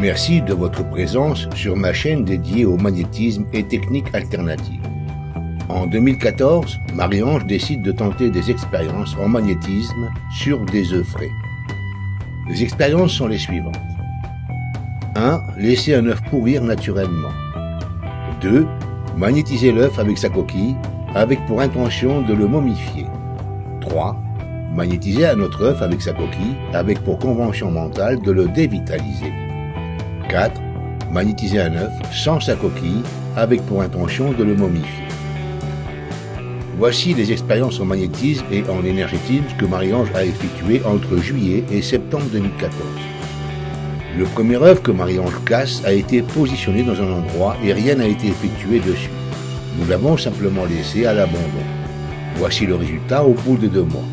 Merci de votre présence sur ma chaîne dédiée au magnétisme et techniques alternatives. En 2014, Marie-Ange décide de tenter des expériences en magnétisme sur des œufs frais. Les expériences sont les suivantes. 1. Laisser un œuf pourrir naturellement. 2. Magnétiser l'œuf avec sa coquille, avec pour intention de le momifier. 3. Magnétiser un autre œuf avec sa coquille, avec pour convention mentale de le dévitaliser. 4. Magnétiser un œuf sans sa coquille, avec pour intention de le momifier. Voici les expériences en magnétisme et en énergétisme que Marie-Ange a effectuées entre juillet et septembre 2014. Le premier œuf que Marie-Ange casse a été positionné dans un endroit et rien n'a été effectué dessus. Nous l'avons simplement laissé à l'abandon. Voici le résultat au bout de 2 mois.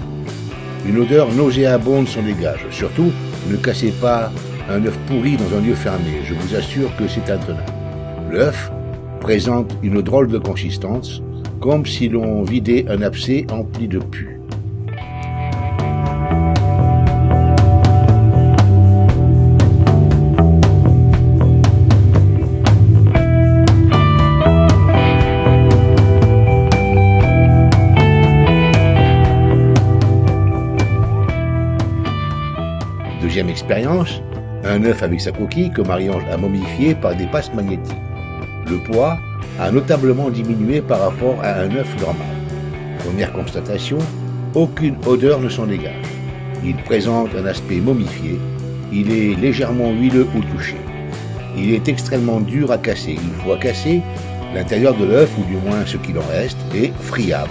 Une odeur nauséabonde s'en dégage. Surtout, ne cassez pas un œuf pourri dans un lieu fermé. Je vous assure que c'est intenable. L'œuf présente une drôle de consistance, comme si l'on vidait un abcès empli de pus. Deuxième expérience, un œuf avec sa coquille que Marie-Ange a momifié par des passes magnétiques. Le poids a notablement diminué par rapport à un œuf normal. Première constatation, aucune odeur ne s'en dégage. Il présente un aspect momifié, il est légèrement huileux au toucher. Il est extrêmement dur à casser. Une fois cassé, l'intérieur de l'œuf, ou du moins ce qu'il en reste, est friable.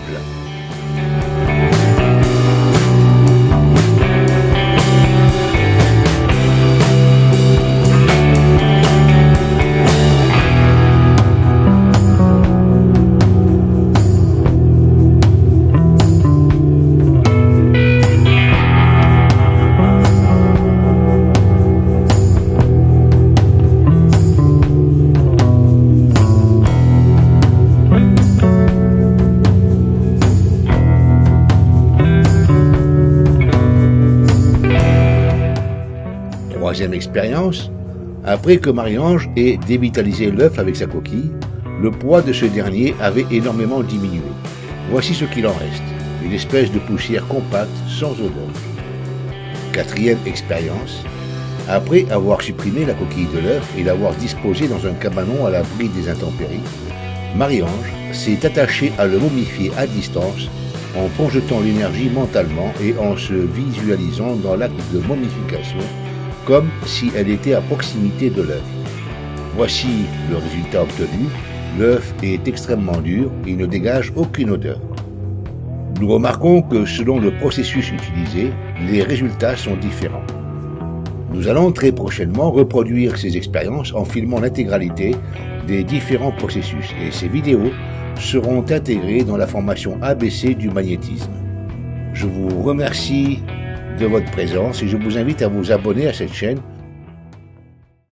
Troisième expérience, après que Marie-Ange ait dévitalisé l'œuf avec sa coquille, le poids de ce dernier avait énormément diminué. Voici ce qu'il en reste, une espèce de poussière compacte sans odeur. Quatrième expérience, après avoir supprimé la coquille de l'œuf et l'avoir disposée dans un cabanon à l'abri des intempéries, Marie-Ange s'est attachée à le momifier à distance en projetant l'énergie mentalement et en se visualisant dans l'acte de momification comme si elle était à proximité de l'œuf. Voici le résultat obtenu. L'œuf est extrêmement dur et il ne dégage aucune odeur. Nous remarquons que selon le processus utilisé, les résultats sont différents. Nous allons très prochainement reproduire ces expériences en filmant l'intégralité des différents processus et ces vidéos seront intégrées dans la formation ABC du magnétisme. Je vous remercie de votre présence et je vous invite à vous abonner à cette chaîne